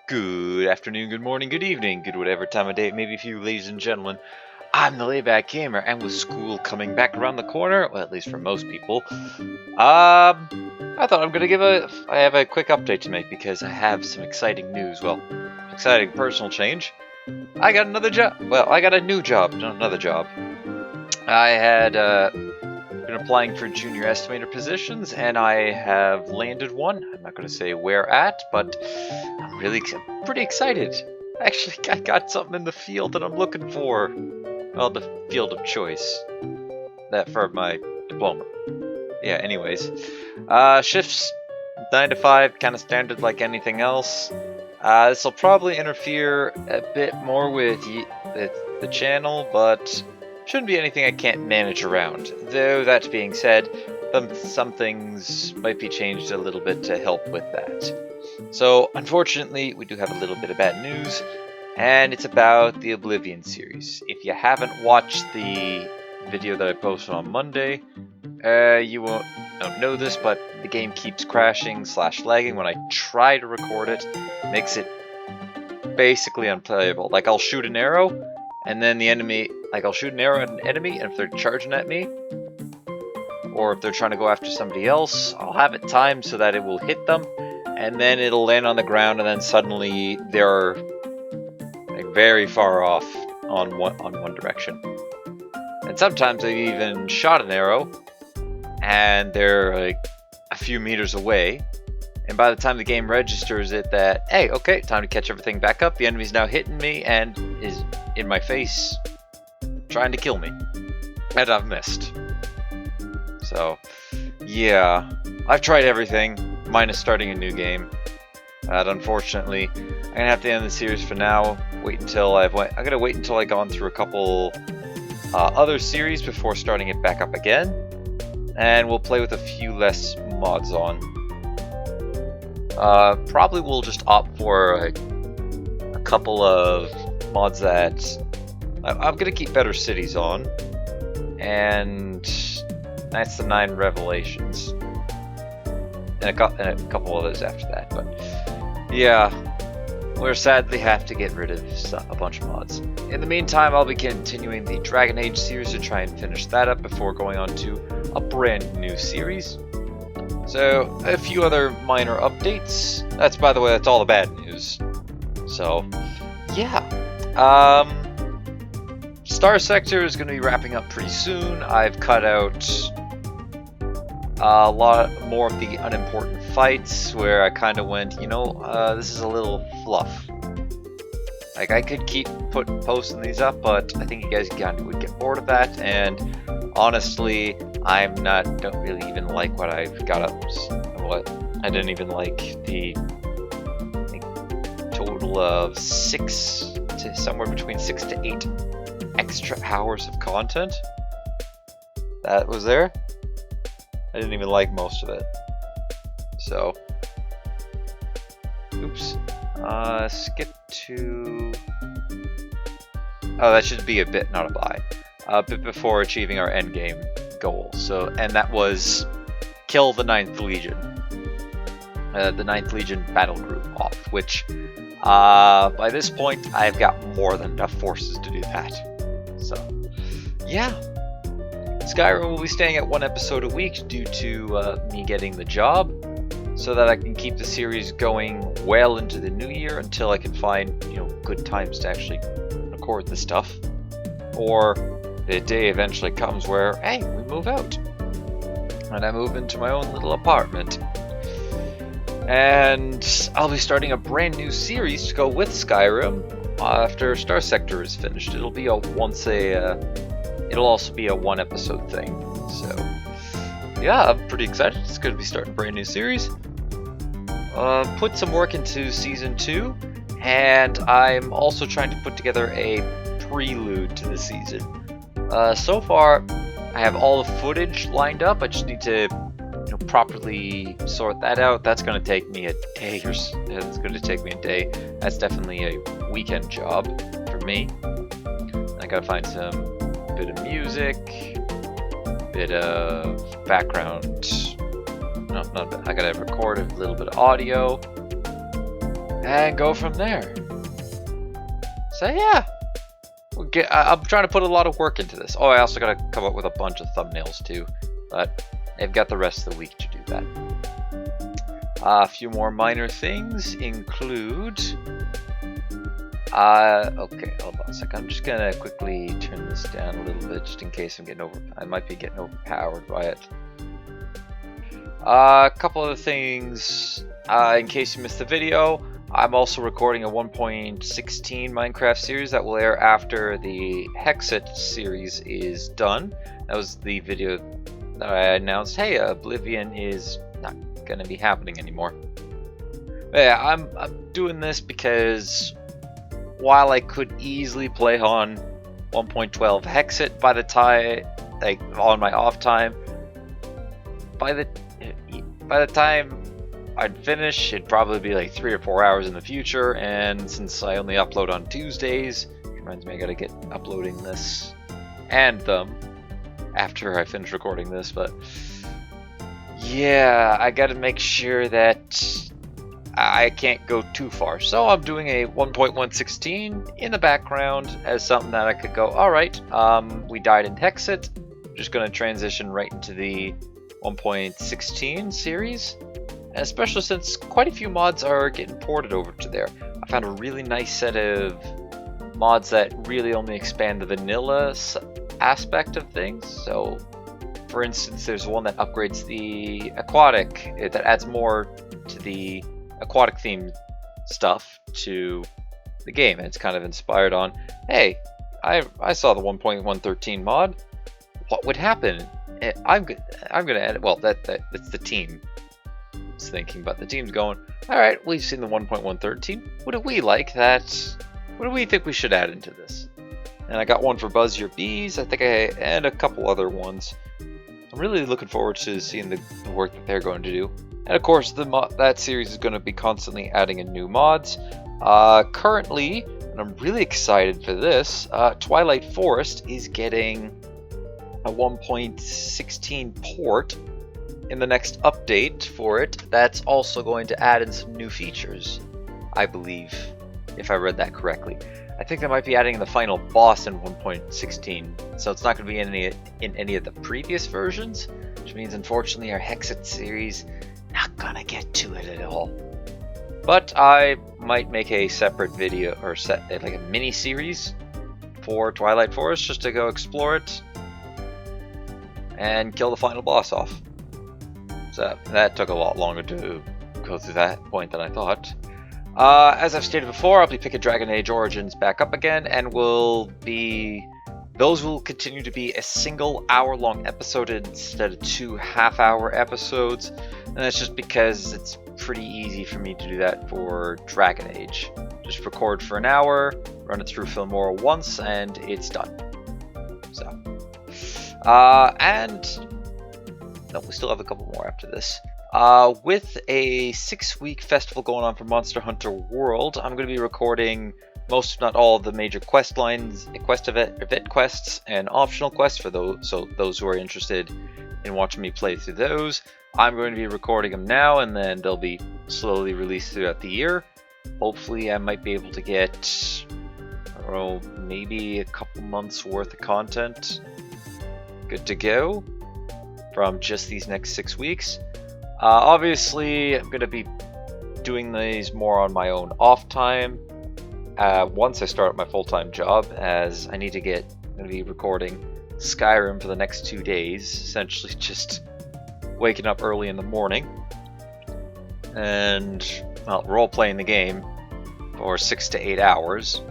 Good afternoon, good morning, good evening, good whatever time of day it may be for you, ladies and gentlemen. I'm the Layback Gamer, and with school coming back around the corner, well, at least for most people, I thought I have a quick update to make because I have some exciting news. Well, exciting personal change. I got another job. Well, I got a new job, not another job. I had been applying for junior estimator positions, and I have landed one. I'm not going to say where at, but I'm pretty excited. Actually, I got something in the field that I'm looking for. Well, the field of choice. That for my diploma. Yeah, anyways. Shifts 9 to 5, kind of standard like anything else. This will probably interfere a bit more with the channel, but shouldn't be anything I can't manage around. Though, that being said, some things might be changed a little bit to help with that. So, unfortunately, we do have a little bit of bad news, and it's about the Oblivion series. If you haven't watched the video that I posted on Monday, you don't know this, but the game keeps crashing / lagging when I try to record it. Makes it basically unplayable. Like, I'll shoot an arrow, and then the enemy, I'll shoot an arrow at an enemy, and if they're charging at me, or if they're trying to go after somebody else, I'll have it timed so that it will hit them, and then it'll land on the ground, and then suddenly they're like very far off on one direction. And sometimes I even shot an arrow, and they're like a few meters away, and by the time the game registers it that, hey, okay, time to catch everything back up, the enemy's now hitting me and is in my face trying to kill me, and I've missed. So yeah, I've tried everything minus starting a new game. Unfortunately, I'm gonna have to end the series for now. I'm gonna wait until I've gone through a couple other series before starting it back up again, and we'll play with a few less mods on. Probably we'll just opt for a couple of mods that I'm gonna keep Better Cities on, and that's the 9 Revelations, and a couple others after that. But yeah, we'll sadly have to get rid of a bunch of mods. In the meantime, I'll be continuing the Dragon Age series to try and finish that up before going on to a brand new series. So, a few other minor updates. That's, by the way, that's all the bad news. So, yeah. Star Sector is going to be wrapping up pretty soon. I've cut out a lot more of the unimportant fights where I kind of went, this is a little fluff. Like, I could keep posting these up, but I think you guys kind of would get bored of that, and honestly, I don't really even like what I've got up. I didn't even like the total of 6 to somewhere between 6 to 8 extra hours of content that was there. I didn't even like most of it. So, oops. Skip to. Oh, that should be a bit, not a buy. A bit before achieving our endgame goal. So, and that was kill the 9th Legion. The 9th Legion battle group off, which by this point I've got more than enough forces to do that. So, yeah. Skyrim will be staying at 1 episode a week due to me getting the job, so that I can keep the series going well into the new year until I can find, good times to actually record the stuff. Or the day eventually comes where, hey, we move out. And I move into my own little apartment. And I'll be starting a brand new series to go with Skyrim after Star Sector is finished. It'll also be a 1 episode thing. So, yeah, I'm pretty excited. It's going to be starting a brand new series. Put some work into Season 2, and I'm also trying to put together a prelude to the season. So far, I have all the footage lined up. I just need to properly sort that out. That's going to take me a day. It's going to take me a day. That's definitely a weekend job for me. I got to find some bit of music, bit of background. I gotta record a little bit of audio, and go from there. So yeah, I'm trying to put a lot of work into this. Oh, I also got to come up with a bunch of thumbnails too, but I've got the rest of the week to do that. A few more minor things include... okay, hold on a second. I'm just gonna quickly turn this down a little bit, just in case I might be getting overpowered by it. A couple other things, in case you missed the video, I'm also recording a 1.16 Minecraft series that will air after the Hexit series is done. That was the video that I announced, hey, Oblivion is not gonna be happening anymore. But yeah, I'm doing this because while I could easily play on 1.12 Hexit by the time, like on my off time, by the time I'd finish, it'd probably be like 3 or 4 hours in the future, and since I only upload on Tuesdays, it reminds me I gotta get uploading this and them after I finish recording this, but yeah, I gotta make sure that I can't go too far. So I'm doing a 1.116 in the background as something that I could go, alright, we died in Hexit, just gonna transition right into the 1.16 series, and especially since quite a few mods are getting ported over to there. I found a really nice set of mods that really only expand the vanilla aspect of things. So for instance, there's one that upgrades the aquatic, that adds more to the aquatic theme stuff to the game, and it's kind of inspired on, hey, I saw the 1.113 mod, what would happen? I'm gonna add it. Well, that's the team is thinking, but the team's going, all right, we've seen the 1.113. What do we like that? What do we think we should add into this? And I got one for Buzz Your Bees, I think, and a couple other ones. I'm really looking forward to seeing the work that they're going to do. And of course, that series is going to be constantly adding in new mods. Currently, and I'm really excited for this, Twilight Forest is getting a 1.16 port in the next update for it. That's also going to add in some new features, I believe, if I read that correctly. I think they might be adding the final boss in 1.16, so it's not going to be in any of the previous versions, which means unfortunately our Hexit series not gonna get to it at all. But I might make a separate video, or like a mini series for Twilight Forest, just to go explore it and kill the final boss off. So that took a lot longer to go through that point than I thought. As I've stated before, I'll be picking Dragon Age Origins back up again, and those will continue to be a single hour-long episode instead of 2 half-hour episodes, and that's just because it's pretty easy for me to do that for Dragon Age. Just record for an hour, run it through Filmora once, and it's done. So, no, we still have a couple more after this. With a 6-week festival going on for Monster Hunter World, I'm going to be recording most, if not all, of the major quest lines, event quests, and optional quests for those who are interested in watching me play through those. I'm going to be recording them now, and then they'll be slowly released throughout the year. Hopefully, I might be able to get, I don't know, maybe a couple months worth of content good to go from just these next 6 weeks. Obviously, I'm going to be doing these more on my own off time. Once I start my full-time job, as I'm going to be recording Skyrim for the next 2 days, essentially just waking up early in the morning and, well, role-playing the game for 6 to 8 hours,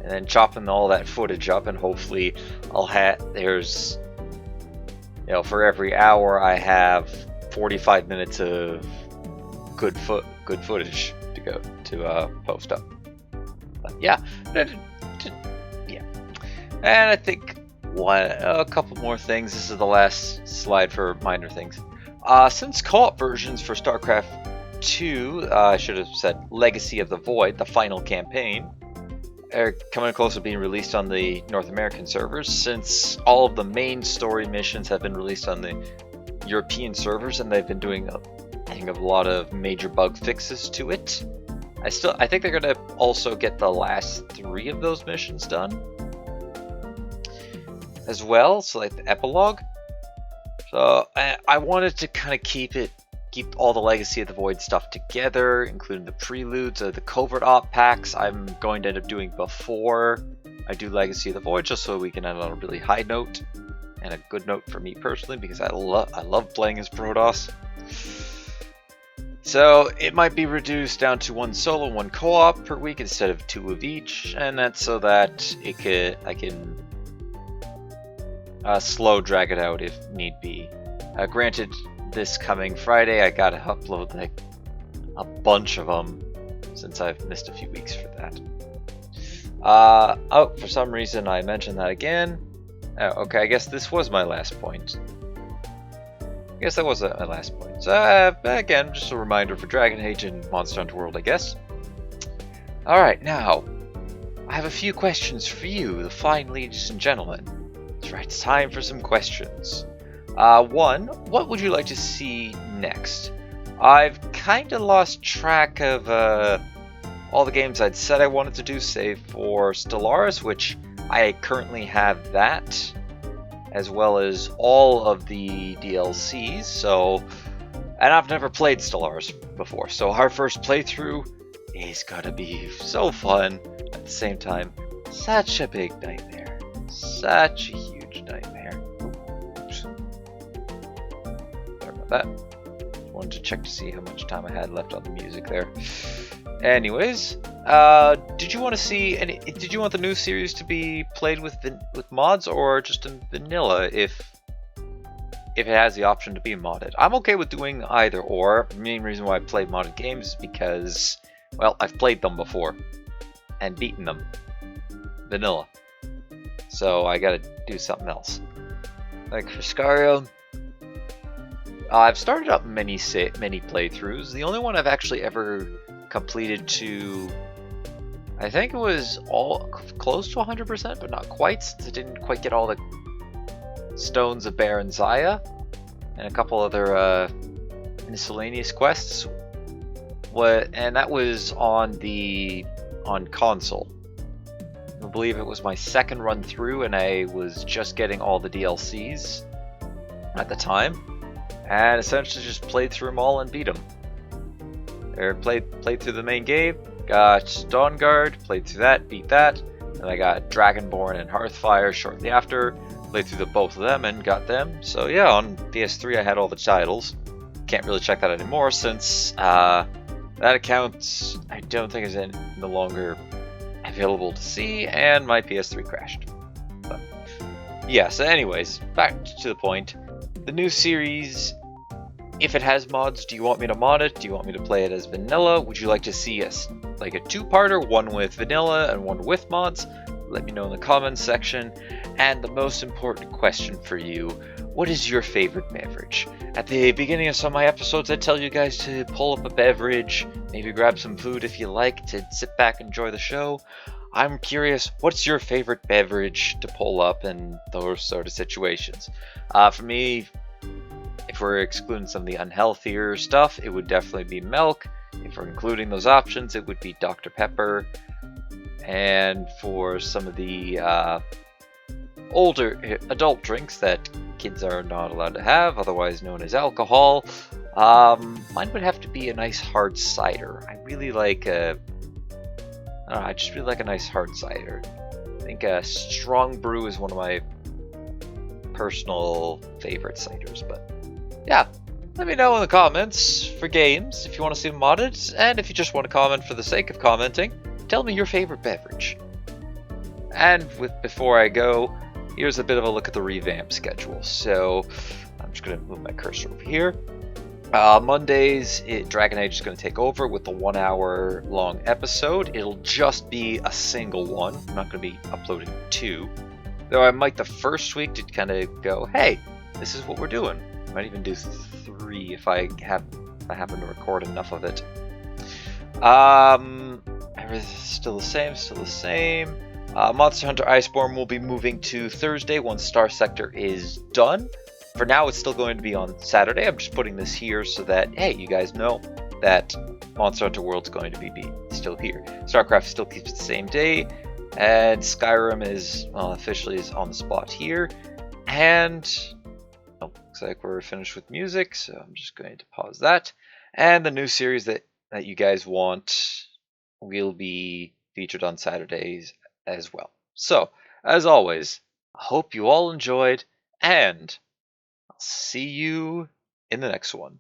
and then chopping all that footage up, and hopefully there's, you know, for every hour I have 45 minutes of good footage to go to post up. Yeah, and I think a couple more things. This is the last slide for minor things. Since co-op versions for StarCraft 2, I should have said Legacy of the Void, the final campaign, are coming close to being released on the North American servers, since all of the main story missions have been released on the European servers, and they've been doing, I think, a lot of major bug fixes to it. I think they're gonna also get the last 3 of those missions done as well, so like the epilogue. So I wanted to kind of keep all the Legacy of the Void stuff together, including the preludes or the covert op packs I'm going to end up doing before I do Legacy of the Void, just so we can end on a really high note and a good note for me personally, because I love playing as Protoss. So it might be reduced down to 1 solo, 1 co-op per week instead of 2 of each, and that's so that I can slow drag it out if need be. Granted, this coming Friday I gotta upload like a bunch of them since I've missed a few weeks for that. Oh, for some reason I mentioned that again. Oh, okay, I guess this was my last point. I guess that was my last point. So, again, just a reminder for Dragon Age and Monster Hunter World, I guess. Alright, now, I have a few questions for you, the fine ladies and gentlemen. That's right, it's time for some questions. 1, what would you like to see next? I've kind of lost track of all the games I'd said I wanted to do, save for Stellaris, which I currently have that, as well as all of the DLCs, so, and I've never played Stellaris before, so our first playthrough is gonna be so fun, at the same time, such a big nightmare, such a huge nightmare. Oops. Sorry about that. Wanted to check to see how much time I had left on the music there. Anyways, did you want to see any? Did you want the new series to be played with mods, or just in vanilla if it has the option to be modded? I'm okay with doing either or. The main reason why I play modded games is because, well, I've played them before and beaten them vanilla, so I gotta do something else. Like for Scario, I've started up many playthroughs. The only one I've actually ever completed to, I think it was all close to 100%, but not quite, since I didn't quite get all the Stones of Baron Zaya and a couple other miscellaneous quests. And that was on console. I believe it was my second run through, and I was just getting all the DLCs at the time, and essentially just played through them all and beat them. Or played through the main game, got Dawnguard, played through that, beat that, and I got Dragonborn and Hearthfire shortly after, played through both of them and got them. So yeah, on PS3 I had all the titles. Can't really check that anymore since that account I don't think is no longer available to see, and my PS3 crashed. But yeah, so anyways, back to the point. The new series, if it has mods, do you want me to mod it? Do you want me to play it as vanilla? Would you like to see us like a 2-parter, one with vanilla and one with mods? Let me know in the comments section. And the most important question for you, what is your favorite beverage? At the beginning of some of my episodes, I tell you guys to pull up a beverage, maybe grab some food if you like, to sit back and enjoy the show. I'm curious, what's your favorite beverage to pull up in those sort of situations? For me, if we're excluding some of the unhealthier stuff, it would definitely be milk. If we're including those options, it would be Dr. Pepper. And for some of the older adult drinks that kids are not allowed to have, otherwise known as alcohol, mine would have to be a nice hard cider. I really like I just really like a nice hard cider. I think a strong brew is one of my personal favorite ciders, but yeah, let me know in the comments for games if you want to see them modded, and if you just want to comment for the sake of commenting, tell me your favorite beverage. And before I go, here's a bit of a look at the revamp schedule. So I'm just going to move my cursor over here. Mondays, Dragon Age is going to take over with the 1-hour long episode. It'll just be a single one. I'm not going to be uploading 2. Though I might the first week to kind of go, hey, this is what we're doing. I might even do 3 if I happen to record enough of it. Everything's still the same. Monster Hunter Iceborne will be moving to Thursday once Star Sector is done. For now, it's still going to be on Saturday. I'm just putting this here so that, hey, you guys know that Monster Hunter World's going to be still here. StarCraft still keeps the same day, and Skyrim is, well, officially is on the spot here. And looks like we're finished with music, so I'm just going to pause that. And the new series that you guys want will be featured on Saturdays as well. So, as always, I hope you all enjoyed, and I'll see you in the next one.